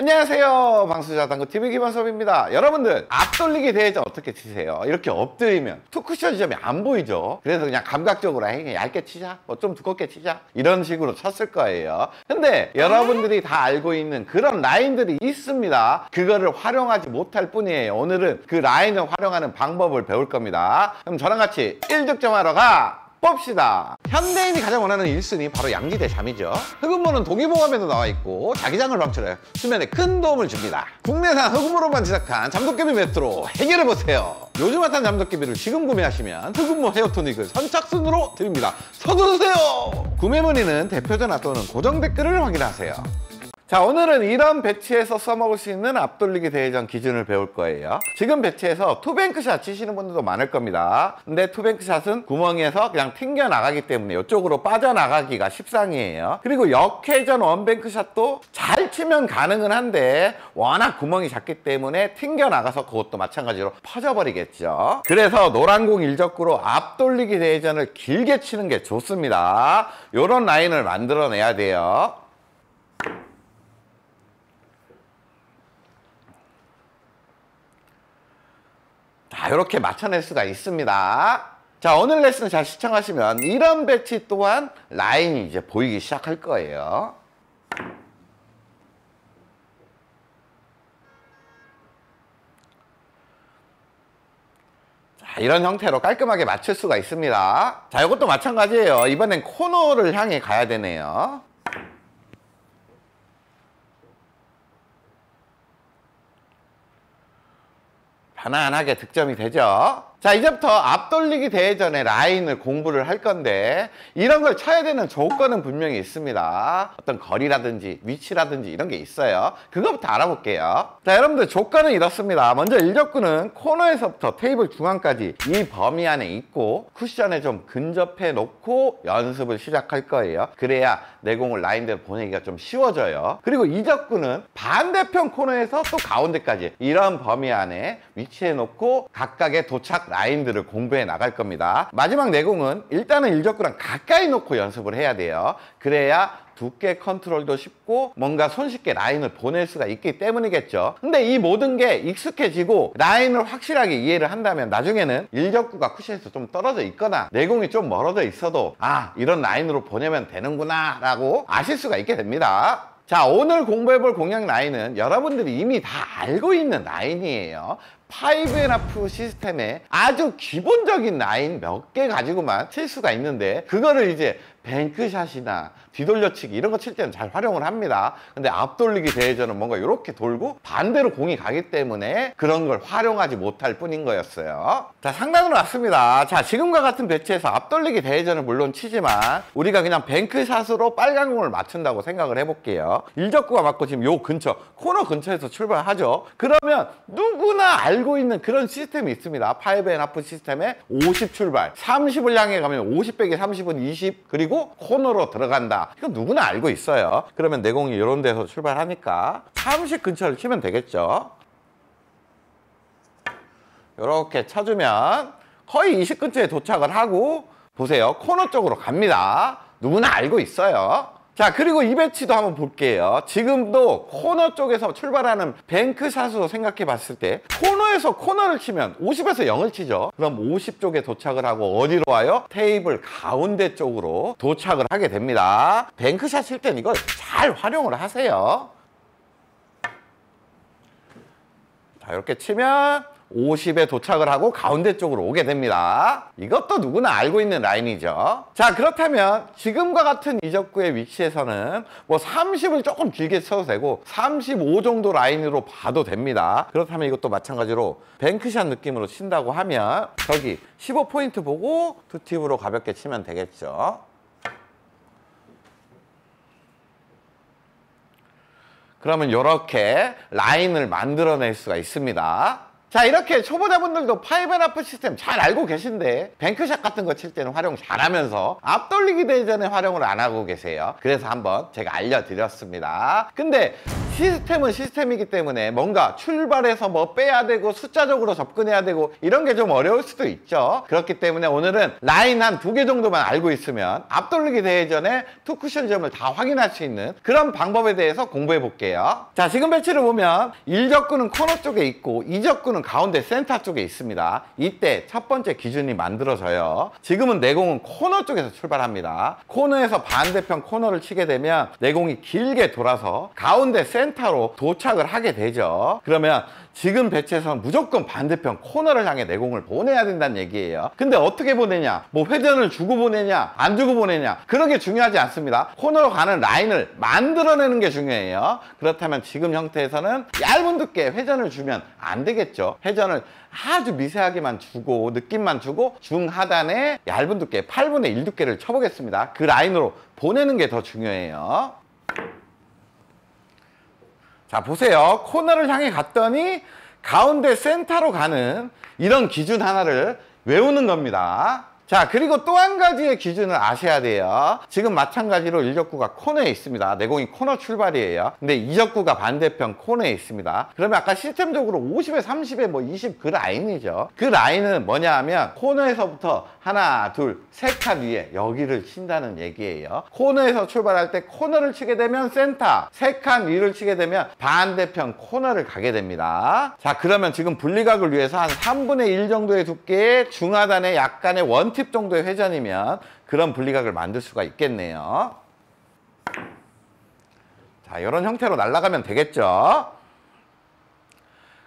안녕하세요, 방수자당구TV 김원섭입니다. 여러분들 앞돌리기 대회전 어떻게 치세요? 이렇게 엎드리면 투쿠션 지점이 안 보이죠. 그래서 그냥 감각적으로 그냥 얇게 치자, 뭐 좀 두껍게 치자, 이런 식으로 쳤을 거예요. 근데 여러분들이 다 알고 있는 그런 라인들이 있습니다. 그거를 활용하지 못할 뿐이에요. 오늘은 그 라인을 활용하는 방법을 배울 겁니다. 그럼 저랑 같이 1득점하러 가 봅시다. 현대인이 가장 원하는 1순위 바로 양지 대 잠이죠. 흑음모는 동의보감에도 나와 있고 자기장을 방출해 수면에 큰 도움을 줍니다. 국내산 흑음모로만 제작한 잠도깨비 매트로 해결해보세요. 요즘 핫한 잠도깨비를 지금 구매하시면 흑음모 헤어토닉을 선착순으로 드립니다. 서두르세요. 구매 문의는 대표전화 또는 고정 댓글을 확인하세요. 자, 오늘은 이런 배치에서 써먹을 수 있는 앞돌리기 대회전 기준을 배울 거예요. 지금 배치에서 투뱅크샷 치시는 분들도 많을 겁니다. 근데 투뱅크샷은 구멍에서 그냥 튕겨 나가기 때문에 이쪽으로 빠져나가기가 십상이에요. 그리고 역회전 원뱅크샷도 잘 치면 가능은 한데 워낙 구멍이 작기 때문에 튕겨 나가서 그것도 마찬가지로 퍼져버리겠죠. 그래서 노란 공 일적구로 앞돌리기 대회전을 길게 치는 게 좋습니다. 이런 라인을 만들어내야 돼요. 자, 이렇게 맞춰낼 수가 있습니다. 자, 오늘 레슨 잘 시청하시면 이런 배치 또한 라인이 이제 보이기 시작할 거예요. 자, 이런 형태로 깔끔하게 맞출 수가 있습니다. 자, 이것도 마찬가지예요. 이번엔 코너를 향해 가야 되네요. 편안하게 득점이 되죠. 자, 이제부터 앞돌리기 대회전의 라인을 공부를 할 건데 이런 걸 쳐야 되는 조건은 분명히 있습니다. 어떤 거리라든지 위치라든지 이런 게 있어요. 그거부터 알아볼게요. 자, 여러분들 조건은 이렇습니다. 먼저 일적구는 코너에서부터 테이블 중앙까지 이 범위 안에 있고 쿠션에 좀 근접해 놓고 연습을 시작할 거예요. 그래야 내 공을 라인대로 보내기가 좀 쉬워져요. 그리고 이적구는 반대편 코너에서 또 가운데까지 이런 범위 안에 위치해 놓고 각각의 도착 라인들을 공부해 나갈 겁니다. 마지막 내공은 일단은 일적구랑 가까이 놓고 연습을 해야 돼요. 그래야 두께 컨트롤도 쉽고 뭔가 손쉽게 라인을 보낼 수가 있기 때문이겠죠. 근데 이 모든 게 익숙해지고 라인을 확실하게 이해를 한다면 나중에는 일적구가 쿠션에서 좀 떨어져 있거나 내공이 좀 멀어져 있어도 아, 이런 라인으로 보내면 되는구나 라고 아실 수가 있게 됩니다. 자, 오늘 공부해볼 공략 라인은 여러분들이 이미 다 알고 있는 라인이에요. 5&1 시스템의 아주 기본적인 라인 몇 개 가지고만 칠 수가 있는데 그거를 이제 뱅크샷이나 뒤돌려치기 이런 거 칠 때는 잘 활용을 합니다. 근데 앞돌리기 대회전은 뭔가 이렇게 돌고 반대로 공이 가기 때문에 그런 걸 활용하지 못할 뿐인 거였어요. 자, 상단으로 왔습니다. 자, 지금과 같은 배치에서 앞돌리기 대회전을 물론 치지만 우리가 그냥 뱅크샷으로 빨간 공을 맞춘다고 생각을 해볼게요. 일적구가 맞고 지금 요 근처 코너 근처에서 출발하죠. 그러면 누구나 알고 있는 그런 시스템이 있습니다. 5&1 시스템에 50 출발, 30을 향해 가면 50 빼기 30은 20, 그리고 코너로 들어간다. 이거 누구나 알고 있어요. 그러면 내 공이 이런 데서 출발하니까 30 근처를 치면 되겠죠. 이렇게 쳐주면 거의 20 근처에 도착을 하고 보세요. 코너 쪽으로 갑니다. 누구나 알고 있어요. 자, 그리고 이 배치도 한번 볼게요. 지금도 코너 쪽에서 출발하는 뱅크샷으로 생각해 봤을 때 코너에서 코너를 치면 50에서 0을 치죠. 그럼 50 쪽에 도착을 하고 어디로 와요? 테이블 가운데 쪽으로 도착을 하게 됩니다. 뱅크샷 칠 땐 이걸 잘 활용을 하세요. 자, 이렇게 치면 50에 도착을 하고 가운데 쪽으로 오게 됩니다. 이것도 누구나 알고 있는 라인이죠. 자, 그렇다면 지금과 같은 이적구의 위치에서는 뭐 30을 조금 길게 쳐도 되고 35 정도 라인으로 봐도 됩니다. 그렇다면 이것도 마찬가지로 뱅크샷 느낌으로 친다고 하면 저기 15포인트 보고 투팁으로 가볍게 치면 되겠죠. 그러면 이렇게 라인을 만들어낼 수가 있습니다. 자, 이렇게 초보자분들도 5&하프 시스템 잘 알고 계신데 뱅크샷 같은 거 칠 때는 활용 잘하면서 앞돌리기 대전에 활용을 안 하고 계세요. 그래서 한번 제가 알려드렸습니다. 근데 시스템은 시스템이기 때문에 뭔가 출발해서 뭐 빼야 되고 숫자적으로 접근해야 되고 이런 게 좀 어려울 수도 있죠. 그렇기 때문에 오늘은 라인 한 2개 정도만 알고 있으면 앞돌리기 대회전에 투쿠션 지점을 다 확인할 수 있는 그런 방법에 대해서 공부해 볼게요. 자, 지금 배치를 보면 1적구는 코너 쪽에 있고 2적구는 가운데 센터 쪽에 있습니다. 이때 첫 번째 기준이 만들어져요. 지금은 내공은 코너 쪽에서 출발합니다. 코너에서 반대편 코너를 치게 되면 내공이 길게 돌아서 가운데 센터로 도착을 하게 되죠. 그러면 지금 배치에서는 무조건 반대편 코너를 향해 내공을 보내야 된다는 얘기예요. 근데 어떻게 보내냐? 뭐 회전을 주고 보내냐? 안 주고 보내냐? 그런 게 중요하지 않습니다. 코너로 가는 라인을 만들어내는 게 중요해요. 그렇다면 지금 형태에서는 얇은 두께 회전을 주면 안 되겠죠. 회전을 아주 미세하게만 주고 느낌만 주고 중하단에 얇은 두께 8분의 1 두께를 쳐보겠습니다. 그 라인으로 보내는 게 더 중요해요. 자, 보세요. 코너를 향해 갔더니 가운데 센터로 가는 이런 기준 하나를 외우는 겁니다. 자, 그리고 또 한 가지의 기준을 아셔야 돼요. 지금 마찬가지로 1적구가 코너에 있습니다. 내공이 코너 출발이에요. 근데 2적구가 반대편 코너에 있습니다. 그러면 아까 시스템적으로 50에 30에 뭐 20 그 라인이죠. 그 라인은 뭐냐 하면 코너에서부터 하나, 둘, 세 칸 위에 여기를 친다는 얘기예요. 코너에서 출발할 때 코너를 치게 되면 센터, 세 칸 위를 치게 되면 반대편 코너를 가게 됩니다. 자, 그러면 지금 분리각을 위해서 한 3분의 1 정도의 두께의 중하단에 약간의 원팁 정도의 회전이면 그런 분리각을 만들 수가 있겠네요. 자, 이런 형태로 날아가면 되겠죠.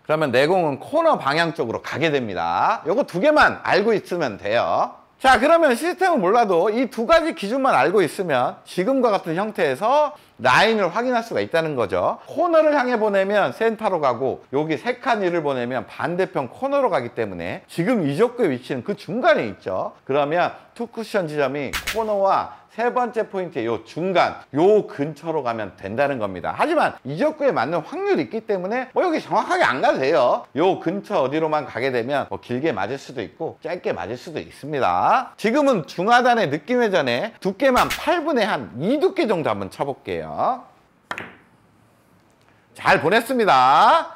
그러면 내공은 코너 방향 쪽으로 가게 됩니다. 요거 2개만 알고 있으면 돼요. 자, 그러면 시스템은 몰라도 이 2가지 기준만 알고 있으면 지금과 같은 형태에서 라인을 확인할 수가 있다는 거죠. 코너를 향해 보내면 센터로 가고 여기 3칸 위를 보내면 반대편 코너로 가기 때문에 지금 2적구의 위치는 그 중간에 있죠. 그러면 투쿠션 지점이 코너와 세 번째 포인트의 요 중간, 요 근처로 가면 된다는 겁니다. 하지만 2적구에 맞는 확률이 있기 때문에 뭐 여기 정확하게 안 가도 돼요. 요 근처 어디로만 가게 되면 뭐 길게 맞을 수도 있고 짧게 맞을 수도 있습니다. 지금은 중하단의 느낌 회전에 두께만 8분의 한 2두께 정도 한번 쳐볼게요. 잘 보냈습니다.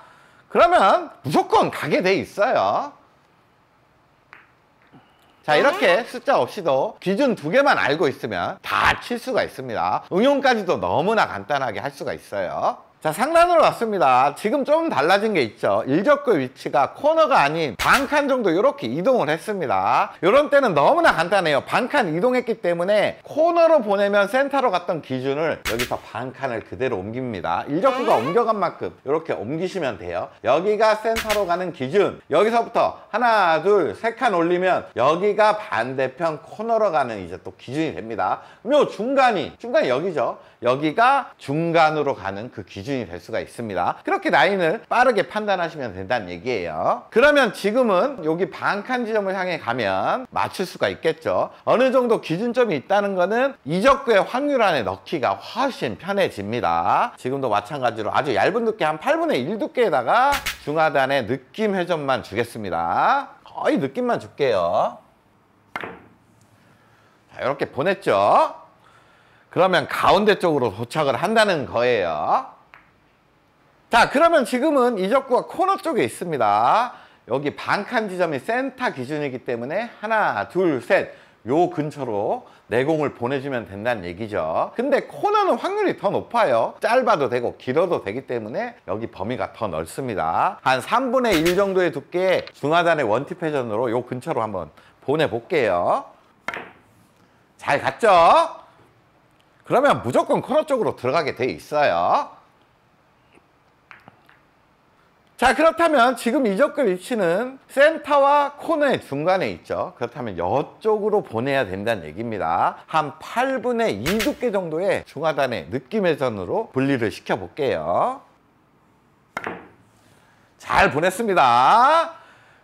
그러면 무조건 가게 돼 있어요. 자, 이렇게 숫자 없이도 기준 2개만 알고 있으면 다 칠 수가 있습니다. 응용까지도 너무나 간단하게 할 수가 있어요. 자, 상단으로 왔습니다. 지금 좀 달라진 게 있죠. 1적구의 위치가 코너가 아닌 반칸 정도 이렇게 이동을 했습니다. 이런 때는 너무나 간단해요. 반칸 이동했기 때문에 코너로 보내면 센터로 갔던 기준을 여기서 반칸을 그대로 옮깁니다. 1적구가 옮겨간 만큼 이렇게 옮기시면 돼요. 여기가 센터로 가는 기준, 여기서부터 하나, 둘, 3칸 올리면 여기가 반대편 코너로 가는 이제 또 기준이 됩니다. 그럼 중간이 여기죠. 여기가 중간으로 가는 그 기준이 될 수가 있습니다. 그렇게 라인을 빠르게 판단하시면 된다는 얘기예요. 그러면 지금은 여기 반칸 지점을 향해 가면 맞출 수가 있겠죠. 어느 정도 기준점이 있다는 거는 2적구의 확률 안에 넣기가 훨씬 편해집니다. 지금도 마찬가지로 아주 얇은 두께 한 8분의 1 두께에다가 중하단에 느낌 회전만 주겠습니다. 거의 느낌만 줄게요. 자, 이렇게 보냈죠. 그러면 가운데 쪽으로 도착을 한다는 거예요. 자, 그러면 지금은 2적구가 코너 쪽에 있습니다. 여기 반칸 지점이 센터 기준이기 때문에 하나, 둘, 셋 요 근처로 내공을 보내주면 된다는 얘기죠. 근데 코너는 확률이 더 높아요. 짧아도 되고 길어도 되기 때문에 여기 범위가 더 넓습니다. 한 3분의 1 정도의 두께의 중하단의 원팁 회전으로 요 근처로 한번 보내볼게요. 잘 갔죠? 그러면 무조건 코너 쪽으로 들어가게 돼 있어요. 자, 그렇다면 지금 2적구 위치는 센터와 코너의 중간에 있죠. 그렇다면 이쪽으로 보내야 된다는 얘기입니다. 한 8분의 2 두께 정도의 중하단의 느낌 회전으로 분리를 시켜볼게요. 잘 보냈습니다.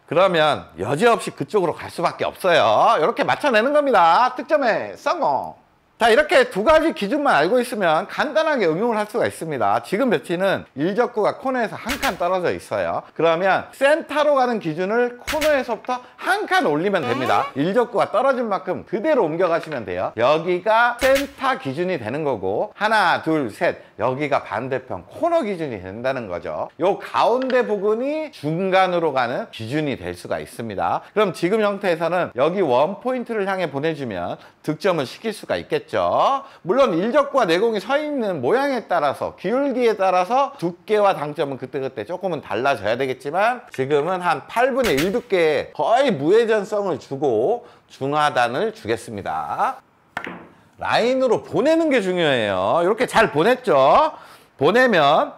그러면 여지없이 그쪽으로 갈 수밖에 없어요. 이렇게 맞춰내는 겁니다. 득점에 성공! 자, 이렇게 두 가지 기준만 알고 있으면 간단하게 응용을 할 수가 있습니다. 지금 배치는 일적구가 코너에서 한 칸 떨어져 있어요. 그러면 센터로 가는 기준을 코너에서부터 한 칸 올리면 됩니다. 일적구가 떨어진 만큼 그대로 옮겨가시면 돼요. 여기가 센터 기준이 되는 거고, 하나, 둘, 셋, 여기가 반대편 코너 기준이 된다는 거죠. 요 가운데 부분이 중간으로 가는 기준이 될 수가 있습니다. 그럼 지금 형태에서는 여기 원 포인트를 향해 보내주면 득점을 시킬 수가 있겠죠. 물론 일적구와 내공이 서 있는 모양에 따라서, 기울기에 따라서 두께와 당점은 그때그때 조금은 달라져야 되겠지만, 지금은 한 8분의 1 두께의 거의 무회전성을 주고 중하단을 주겠습니다. 라인으로 보내는 게 중요해요. 이렇게 잘 보냈죠? 보내면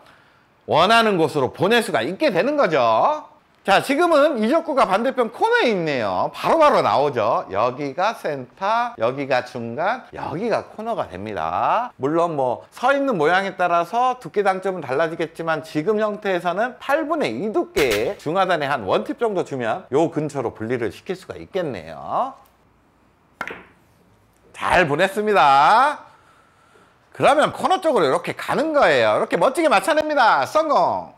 원하는 곳으로 보낼 수가 있게 되는 거죠. 자, 지금은 이적구가 반대편 코너에 있네요. 바로바로 나오죠. 여기가 센터, 여기가 중간, 여기가 코너가 됩니다. 물론 뭐 서 있는 모양에 따라서 두께 당점은 달라지겠지만, 지금 형태에서는 8분의 2 두께의 중하단에 한 원팁 정도 주면 요 근처로 분리를 시킬 수가 있겠네요. 잘 보냈습니다. 그러면 코너 쪽으로 이렇게 가는 거예요. 이렇게 멋지게 맞춰냅니다. 성공!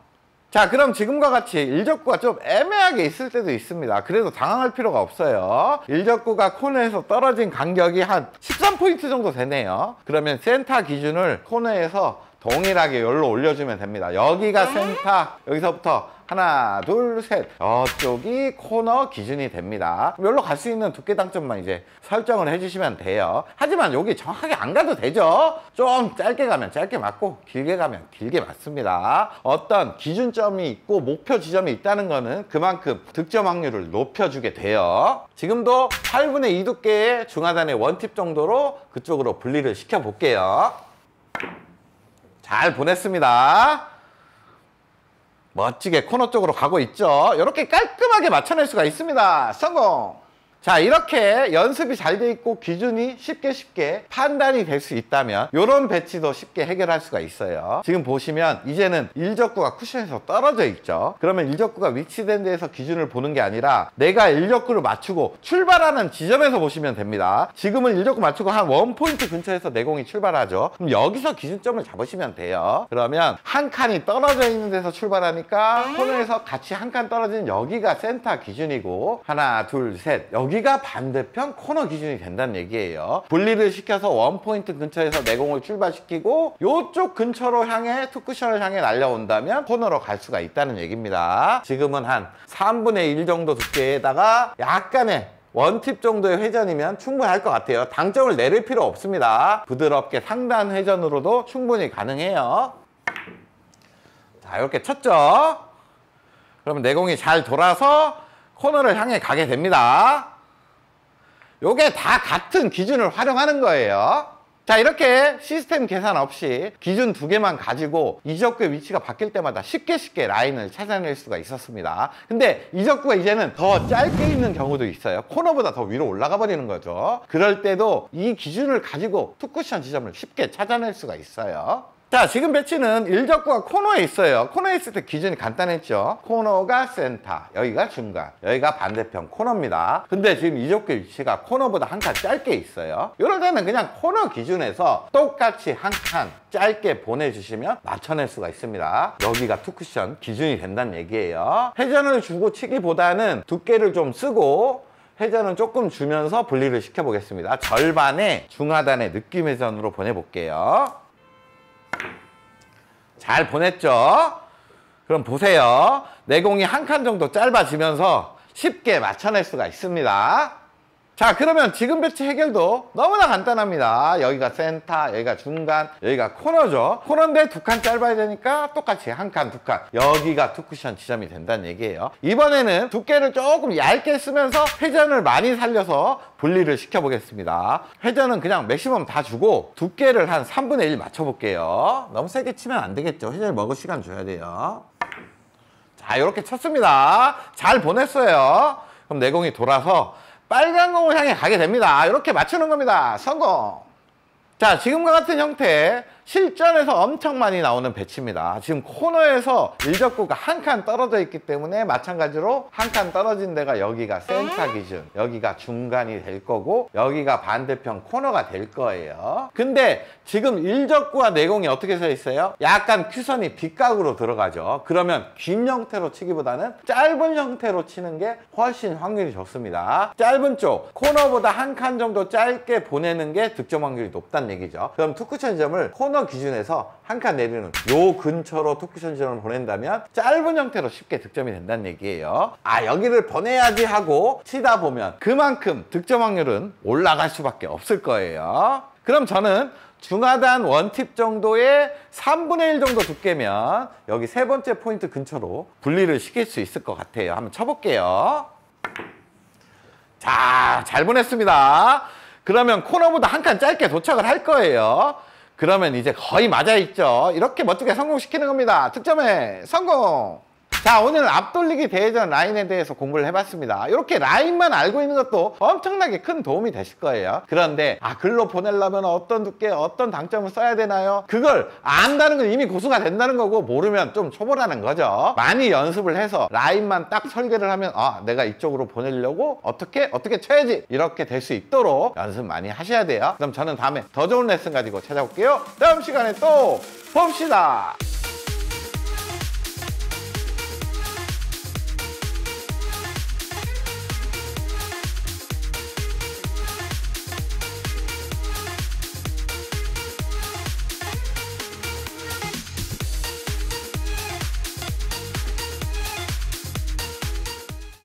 자, 그럼 지금과 같이 일적구가 좀 애매하게 있을 때도 있습니다. 그래도 당황할 필요가 없어요. 일적구가 코너에서 떨어진 간격이 한 13포인트 정도 되네요. 그러면 센터 기준을 코너에서 동일하게 여기로 올려주면 됩니다. 여기가 센터, 여기서부터 하나, 둘, 셋. 이쪽이 코너 기준이 됩니다. 여기로 갈 수 있는 두께 당점만 이제 설정을 해주시면 돼요. 하지만 여기 정확하게 안 가도 되죠. 좀 짧게 가면 짧게 맞고, 길게 가면 길게 맞습니다. 어떤 기준점이 있고 목표 지점이 있다는 거는 그만큼 득점 확률을 높여주게 돼요. 지금도 8분의 2 두께의 중하단의 원팁 정도로 그쪽으로 분리를 시켜볼게요. 잘 보냈습니다. 멋지게 코너 쪽으로 가고 있죠. 이렇게 깔끔하게 맞춰낼 수가 있습니다. 성공! 자, 이렇게 연습이 잘 돼 있고 기준이 쉽게 판단이 될 수 있다면 이런 배치도 쉽게 해결할 수가 있어요. 지금 보시면 이제는 일적구가 쿠션에서 떨어져 있죠. 그러면 일적구가 위치된 데에서 기준을 보는 게 아니라 내가 일적구를 맞추고 출발하는 지점에서 보시면 됩니다. 지금은 일적구 맞추고 한 원포인트 근처에서 내공이 출발하죠. 그럼 여기서 기준점을 잡으시면 돼요. 그러면 한 칸이 떨어져 있는 데서 출발하니까 코너에서 같이 한 칸 떨어진 여기가 센터 기준이고, 하나, 둘, 셋, 여기가 반대편 코너 기준이 된다는 얘기예요. 분리를 시켜서 원포인트 근처에서 내공을 출발시키고 이쪽 근처로 향해 투쿠션을 향해 날려온다면 코너로 갈 수가 있다는 얘기입니다. 지금은 한 3분의 1 정도 두께에다가 약간의 원팁 정도의 회전이면 충분할 것 같아요. 당점을 내릴 필요 없습니다. 부드럽게 상단 회전으로도 충분히 가능해요. 자, 이렇게 쳤죠? 그러면 내공이 잘 돌아서 코너를 향해 가게 됩니다. 요게 다 같은 기준을 활용하는 거예요. 자, 이렇게 시스템 계산 없이 기준 두 개만 가지고 이적구의 위치가 바뀔 때마다 쉽게 라인을 찾아낼 수가 있었습니다. 근데 이적구가 이제는 더 짧게 있는 경우도 있어요. 코너보다 더 위로 올라가 버리는 거죠. 그럴 때도 이 기준을 가지고 투쿠션 지점을 쉽게 찾아낼 수가 있어요. 자, 지금 배치는 일적구가 코너에 있어요. 코너에 있을 때 기준이 간단했죠. 코너가 센터, 여기가 중간, 여기가 반대편 코너입니다. 근데 지금 이적구의 위치가 코너보다 한 칸 짧게 있어요. 이럴 때는 그냥 코너 기준에서 똑같이 한 칸 짧게 보내주시면 맞춰낼 수가 있습니다. 여기가 투쿠션 기준이 된다는 얘기예요. 회전을 주고 치기보다는 두께를 좀 쓰고 회전은 조금 주면서 분리를 시켜보겠습니다. 절반의 중하단의 느낌 회전으로 보내볼게요. 잘 보냈죠? 그럼 보세요. 내공이 한 칸 정도 짧아지면서 쉽게 맞춰낼 수가 있습니다. 자, 그러면 지금 배치 해결도 너무나 간단합니다. 여기가 센터, 여기가 중간, 여기가 코너죠. 코너인데 두 칸 짧아야 되니까 똑같이 한 칸, 두 칸. 여기가 투쿠션 지점이 된다는 얘기예요. 이번에는 두께를 조금 얇게 쓰면서 회전을 많이 살려서 분리를 시켜보겠습니다. 회전은 그냥 맥시멈 다 주고 두께를 한 3분의 1 맞춰볼게요. 너무 세게 치면 안 되겠죠. 회전을 먹을 시간 줘야 돼요. 자, 이렇게 쳤습니다. 잘 보냈어요. 그럼 내공이 돌아서 빨간 공을 향해 가게 됩니다. 이렇게 맞추는 겁니다. 성공! 자, 지금과 같은 형태 실전에서 엄청 많이 나오는 배치입니다. 지금 코너에서 일적구가 한 칸 떨어져 있기 때문에 마찬가지로 한 칸 떨어진 데가 여기가 센터 기준, 여기가 중간이 될 거고 여기가 반대편 코너가 될 거예요. 근데 지금 일적구와 내공이 어떻게 서 있어요? 약간 큐선이 빗각으로 들어가죠. 그러면 긴 형태로 치기보다는 짧은 형태로 치는 게 훨씬 확률이 좋습니다. 짧은 쪽, 코너보다 한 칸 정도 짧게 보내는 게 득점 확률이 높다는 얘기죠. 그럼 투쿠션 지점을 코너 기준에서 한 칸 내리는 요 근처로 투쿠션 지점을 보낸다면 짧은 형태로 쉽게 득점이 된다는 얘기예요. 아, 여기를 보내야지 하고 치다 보면 그만큼 득점 확률은 올라갈 수밖에 없을 거예요. 그럼 저는 중하단 원팁 정도의 3분의 1 정도 두께면 여기 세 번째 포인트 근처로 분리를 시킬 수 있을 것 같아요. 한번 쳐볼게요. 자, 잘 보냈습니다. 그러면 코너보다 한 칸 짧게 도착을 할 거예요. 그러면 이제 거의 맞아 있죠. 이렇게 멋지게 성공시키는 겁니다. 득점에 성공! 자, 오늘 앞돌리기 대회전 라인에 대해서 공부를 해봤습니다. 이렇게 라인만 알고 있는 것도 엄청나게 큰 도움이 되실 거예요. 그런데 글로 보내려면 어떤 두께, 어떤 당점을 써야 되나요? 그걸 안다는 건 이미 고수가 된다는 거고 모르면 좀 초보라는 거죠. 많이 연습을 해서 라인만 딱 설계를 하면 내가 이쪽으로 보내려고 어떻게 쳐야지 이렇게 될 수 있도록 연습 많이 하셔야 돼요. 그럼 저는 다음에 더 좋은 레슨 가지고 찾아올게요. 다음 시간에 또 봅시다.